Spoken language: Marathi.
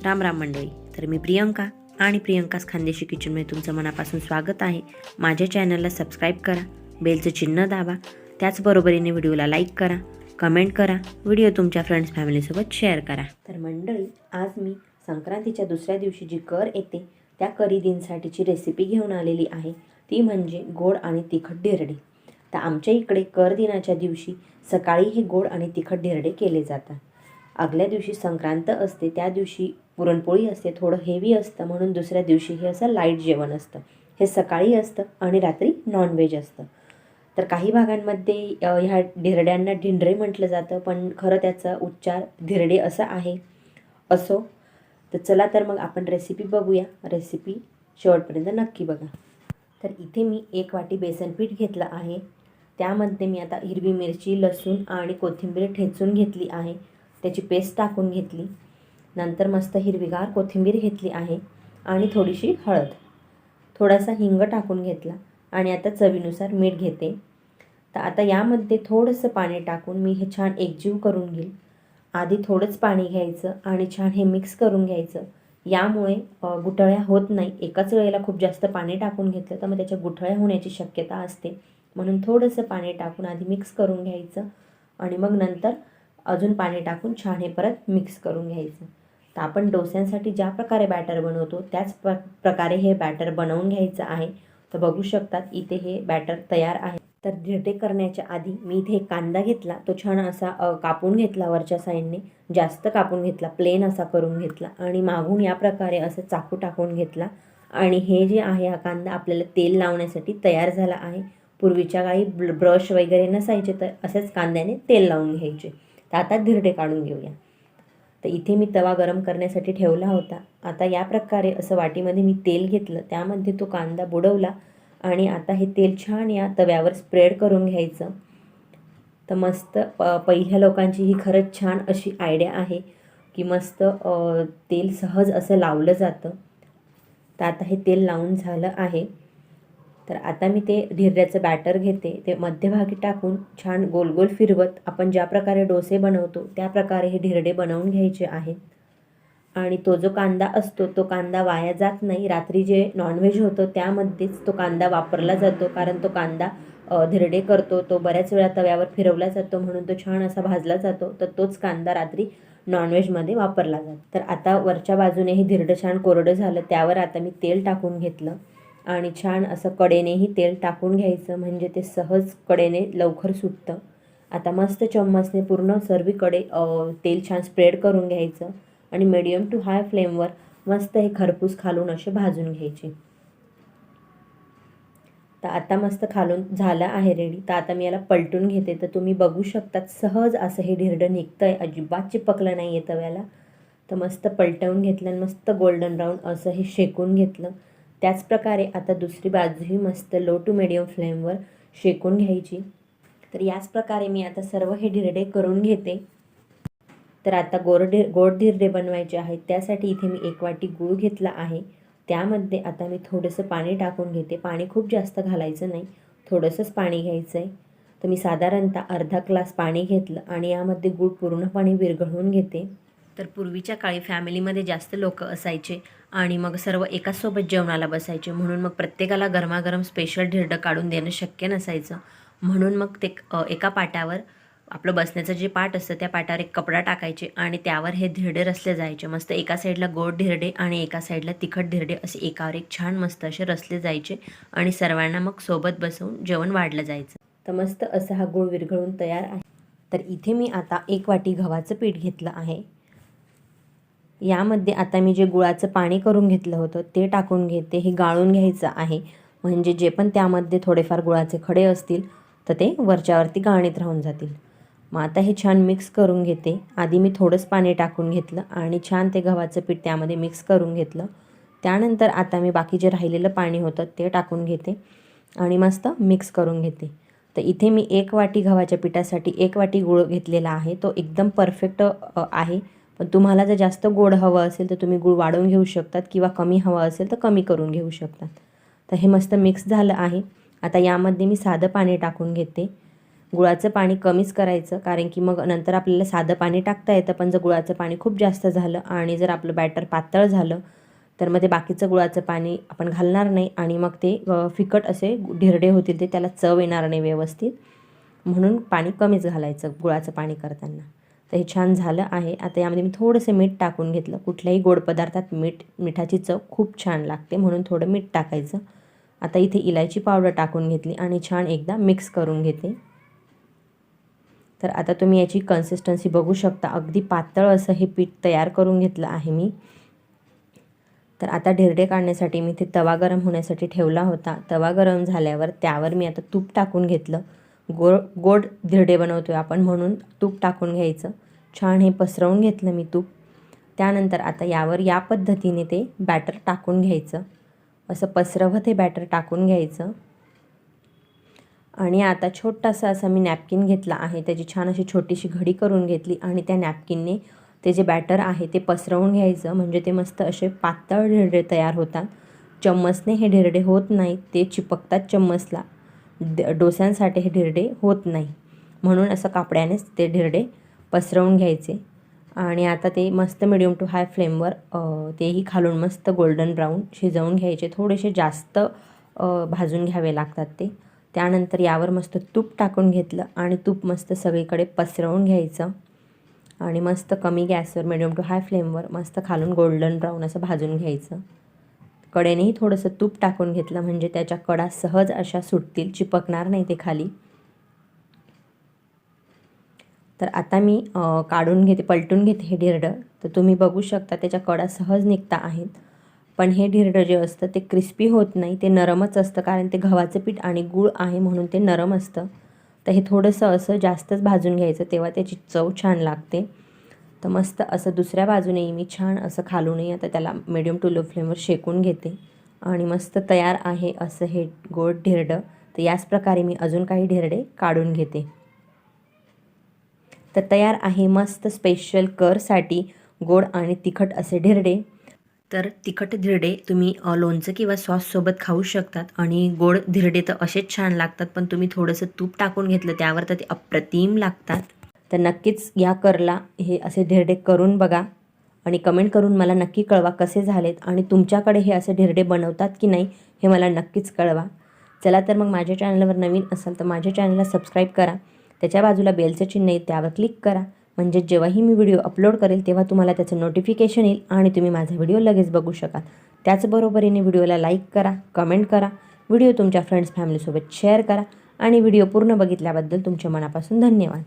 राम राम मंडळी. तर मी प्रियंका आणि प्रियंकाच खानदेशी किचनमध्ये तुमचं मनापासून स्वागत आहे. माझ्या चॅनलला सबस्क्राईब करा, बेलचं चिन्ह दाबा, त्याचबरोबरीने व्हिडिओला लाईक करा, कमेंट करा, व्हिडिओ तुमच्या फ्रेंड्स फॅमिलीसोबत शेअर करा. तर मंडळी, आज मी संक्रांतीच्या दुसऱ्या दिवशी जी कर येते त्या करी दिनसाठीची रेसिपी घेऊन आलेली आहे. ती म्हणजे गोड आणि तिखट धिरडे. तर आमच्या इकडे कर दिनाच्या दिवशी सकाळी हे गोड आणि तिखट धिरडे केले जातात. आदल्या दिवशी संक्रांत असते, त्या दिवशी पुरणपोळी असते, थोडं हेवी असतं, म्हणून दुसऱ्या दिवशी हे असं लाईट जेवण असतं. हे सकाळी असतं आणि रात्री नॉनव्हेज असतं. तर काही भागांमध्ये ह्या धिरड्यांना ढिंडरे म्हटलं जातं, पण खरं त्याचा उच्चार धिरडे असा आहे. असो, तर चला तर मग आपण रेसिपी बघूया. रेसिपी शेवटपर्यंत नक्की बघा. तर इथे मी 1 वाटी बेसन पीठ घेतलं आहे. त्यामध्ये मी आता हिरवी मिरची, लसूण आणि कोथिंबीर ठेचून घेतली आहे. त्याची पेस्ट टाकून घेतली. नंतर मस्त हिरवीगार कोथिंबीर घेतली आहे आणि थोडीशी हळद, थोडासा हिंग टाकून घेतला आणि आता चवीनुसार मीठ घेते. तर आता यामध्ये थोडंसं पाणी टाकून मी हे छान एकजीव करून घेईल. आधी थोडंच पाणी घ्यायचं आणि छान हे मिक्स करून घ्यायचं. यामुळे गुठळ्या होत नाही. एकाच वेळेला खूप जास्त पाणी टाकून घेतलं तर मग त्याच्या गुठळ्या होण्याची शक्यता असते. म्हणून थोडंसं पाणी टाकून आधी मिक्स करून घ्यायचं आणि मग नंतर अजून पाणी टाकून छान हे परत मिक्स करून घ्यायचं. तर आपण डोस्यांसाठी ज्या प्रकारे बॅटर बनवतो त्याच प्रकारे हे बॅटर बनवून घ्यायचं आहे. तर बघू शकतात इथे हे बॅटर तयार आहे. तर धिरडे करण्याच्या आधी मी इथे एक कांदा घेतला, तो छान असा कापून घेतला, वरच्या साईडने जास्त कापून घेतला, प्लेन असा करून घेतला आणि मागून या प्रकारे असं चाकू टाकून घेतला. आणि हे जे आहे हा कांदा आपल्याला तेल लावण्यासाठी तयार झाला आहे. पूर्वीच्या काळी ब्रश वगैरे नसायचे, तर असेच कांद्याने तेल लावून घ्यायचे. तर आता धिरडे काढून घेऊया. तर इथे मी तवा गरम करण्यासाठी ठेवला होता. आता या प्रकारे असं वाटीमध्ये मी तेल घेतलं, त्यामध्ये तो कांदा बुडवला आणि आता हे तेल छान या तव्यावर स्प्रेड करून घ्यायचं. तर मस्त पहिल्या लोकांची ही खरंच छान अशी आयडिया आहे की मस्त तेल सहज असं लावलं जातं. तर आता हे तेल लावून झालं आहे. तर आता मी ते धिरड्याचं बॅटर घेते, ते मध्यभागी टाकून छान गोल गोल फिरवत आपण ज्या प्रकारे डोसे बनवतो त्या प्रकारे हे धिरडे बनवून घ्यायचे आहेत. आणि तो जो कांदा असतो तो कांदा वाया जात नाही. रात्री जे नॉनव्हेज होतं त्यामध्येच तो कांदा वापरला जातो, कारण तो कांदा धिरडे करतो तो बऱ्याच वेळा तव्यावर फिरवला जातो, म्हणून तो छान असा भाजला जातो. तर तोच कांदा रात्री नॉनव्हेजमध्ये वापरला जातो. तर आता वरच्या बाजूने हे धिरडं छान कोरडं झालं, त्यावर आता मी तेल टाकून घेतलं आणि छान असं कडेनेही तेल टाकून घ्यायचं, म्हणजे ते सहज कडेने लवकर सुटतं. आता मस्त चम्मचने पूर्ण सर्वीकडे तेल छान स्प्रेड करून घ्यायचं आणि मीडियम टू हाय फ्लेमवर मस्त हे खरपूस खालून असे भाजून घ्यायचे. तर आता मस्त खालून झालं आहे रेडी. तर आता मी याला पलटून घेते. तर तुम्ही बघू शकतात सहज असं हे धिरडं निघतं आहे, अजिबात चिपकलं नाही आहे तव्याला. तर मस्त पलटवून घेतलं आणि मस्त गोल्डन ब्राऊन असं हे शेकून घेतलं. त्याचप्रकारे आता दुसरी बाजूही मस्त लो टू मीडियम फ्लेमवर शेकून घ्यायची. तर याच प्रकारे मी आता सर्व हे धिरडे करून घेते. तर आता गोड धिरडे बनवायचे आहेत, त्यासाठी इथे मी 1 वाटी गूळ घेतला आहे. त्यामध्ये आता मी थोडंसं पाणी टाकून घेते. पाणी खूप जास्त घालायचं नाही, थोडंसंच पाणी घ्यायचं आहे. तर मी साधारणतः अर्धा ग्लास पाणी घेतलं आणि यामध्ये गूळ पूर्णपणे विरघळवून घेते. तर पूर्वीच्या काळी फॅमिलीमध्ये जास्त लोक असायचे आणि मग सर्व एकाचसोबत जेवणाला बसायचे, म्हणून मग प्रत्येकाला गरमागरम स्पेशल धिरडं काढून देणं शक्य नसायचं. म्हणून मग ते एका पाटावर आपलं बसण्याचं जे पाट असतं त्या पाटावर एक कपडा टाकायचे आणि त्यावर हे धिरडे रचले जायचे. मस्त एका साईडला गोड धिरडे आणि एका साईडला तिखट धिरडे असे एकावर एक छान मस्त असे रचले जायचे आणि सर्वांना मग सोबत बसवून जेवण वाढलं जायचं. तर मस्त असा हा गूळ विरघळून तयार आहे. तर इथे मी आता 1 वाटी गव्हाचं पीठ घेतलं आहे. यामध्ये आता मी जे गुळाचं पाणी करून घेतलं होतं ते टाकून घेते. हे गाळून घ्यायचं आहे, म्हणजे जे पण त्यामध्ये थोडेफार गुळाचे खडे असतील तर ते वरच्यावरती गाळणीत राहून जातील. मग आता हे छान मिक्स करून घेते. आधी मी थोडंच पाणी टाकून घेतलं आणि छान ते गव्हाचं पीठ त्यामध्ये मिक्स करून घेतलं. त्यानंतर आता मी बाकी जे राहिलेलं पाणी होतं ते टाकून घेते आणि मस्त मिक्स करून घेते. तर इथे मी 1 वाटी गव्हाच्या पिठासाठी 1 वाटी गूळ घेतलेला आहे. तो एकदम परफेक्ट आहे. पण तुम्हाला जर जास्त गोड हवं असेल तर तुम्ही गूळ वाढवून घेऊ शकतात किंवा कमी हवं असेल तर कमी करून घेऊ शकतात. तर हे मस्त मिक्स झालं आहे. आता यामध्ये मी साधं पाणी टाकून घेते. गुळाचं पाणी कमीच करायचं, कारण की मग नंतर आपल्याला साधं पाणी टाकता येतं, पण जर गुळाचं पाणी खूप जास्त झालं आणि जर आपलं बॅटर पातळ झालं तर मग ते बाकीचं गुळाचं पाणी आपण घालणार नाही आणि मग ते फिकट असे धिरडे होतील, ते त्याला चव येणार नाही व्यवस्थित. म्हणून पाणी कमीच घालायचं गुळाचं पाणी करताना. तर हे छान झालं आहे. आता यामध्ये मी थोडंसं मीठ टाकून घेतलं. कुठल्याही गोड पदार्थात मिठाची चव खूप छान लागते, म्हणून थोडं मीठ टाकायचं. आता इथे इलायची पावडर टाकून घेतली आणि छान एकदा मिक्स करून घेते. तर आता तुम्ही याची कन्सिस्टन्सी बघू शकता. अगदी पातळ असं हे पीठ तयार करून घेतलं आहे मी. तर आता धिरडे काढण्यासाठी मी इथे तवा गरम होण्यासाठी ठेवला होता. तवा गरम झाल्यावर त्यावर मी आता तूप टाकून घेतलं. गोड धिरडे बनवतोय आपण, म्हणून तूप टाकून घ्यायचं. छान हे पसरवून घेतलं मी तूप. त्यानंतर आता यावर या पद्धतीने ते बॅटर टाकून घ्यायचं. असं पसरवत हे बॅटर टाकून घ्यायचं. आणि आता छोटासा असा मी नॅपकिन घेतला आहे, त्याची छान अशी छोटीशी घडी करून घेतली आणि त्या नॅपकिनने ते जे बॅटर आहे ते पसरवून घ्यायचं. म्हणजे ते मस्त असे पातळ धिरडे तयार होतात. चम्मचने हे धिरडे होत नाहीत, ते चिपकतात चम्मचला. डोस्यांसाठी हे धिरडे होत नाही, म्हणून असं कापड्यानेच ते धिरडे पसरवून घ्यायचे. आणि आता ते मस्त मिडियम टू हाय फ्लेमवर तेही खालून मस्त गोल्डन ब्राऊन शिजवून घ्यायचे. थोडेसे जास्त भाजून घ्यावे लागतात ते. त्यानंतर यावर मस्त तूप टाकून घेतलं आणि तूप मस्त सगळीकडे पसरवून घ्यायचं आणि मस्त कमी गॅसवर मिडियम टू हाय फ्लेमवर मस्त खालून गोल्डन ब्राऊन असं भाजून घ्यायचं. कडेनेही थोडंसं तूप टाकून घेतलं, म्हणजे त्याच्या कडा सहज अशा सुटतील, चिपकणार नाही ते खाली. तर आता मी काढून घेते, पलटून घेते हे धिरडं. तर तुम्ही बघू शकता त्याच्या कडा सहज निघता आहेत. पण हे धिरडं जे असतं ते क्रिस्पी होत नाही, ते नरमच असतं, कारण ते गव्हाचं पीठ आणि गूळ आहे म्हणून ते नरम असतं. तर हे थोडंसं असं जास्तच भाजून घ्यायचं, तेव्हा त्याची चव छान लागते. तर मस्त असं दुसऱ्या बाजूनेही मी छान असं खालूनही आता त्याला मिडियम टू लो फ्लेमवर शेकून घेते आणि मस्त तयार आहे असं हे गोड धिरडं. तर याच प्रकारे मी अजून काही धिरडे काढून घेते. तर तयार आहे मस्त स्पेशल करसाठी गोड आणि तिखट असे धिरडे. तर तिखट धिरडे तुम्ही लोणचं किंवा सॉससोबत खाऊ शकतात आणि गोड धिरडे तर असेच छान लागतात, पण तुम्ही थोडंसं तूप टाकून घेतलं त्यावर तर ते अप्रतिम लागतात. तर नक्कीच या करला हे असे धिरडे करून बघा आणि कमेंट करून मला नक्की कळवा कसे झालेत आणि तुमच्याकडे हे असे धिरडे बनवतात की नाही हे मला नक्कीच कळवा. चला तर मग माझ्या चॅनलवर नवीन असाल तर माझ्या चॅनलला सबस्क्राईब करा. त्याच्या बाजूला बेलचं चिन्ह आहे त्यावर क्लिक करा, म्हणजे जेव्हाही मी व्हिडिओ अपलोड करेल तेव्हा तुम्हाला त्याचं नोटिफिकेशन येईल आणि तुम्ही माझा व्हिडिओ लगेच बघू शकाल. त्याचबरोबरीने व्हिडिओला लाईक करा, कमेंट करा, व्हिडिओ तुमच्या फ्रेंड्स फॅमिलीसोबत शेअर करा आणि व्हिडिओ पूर्ण बघितल्याबद्दल तुमच्या मनापासून धन्यवाद.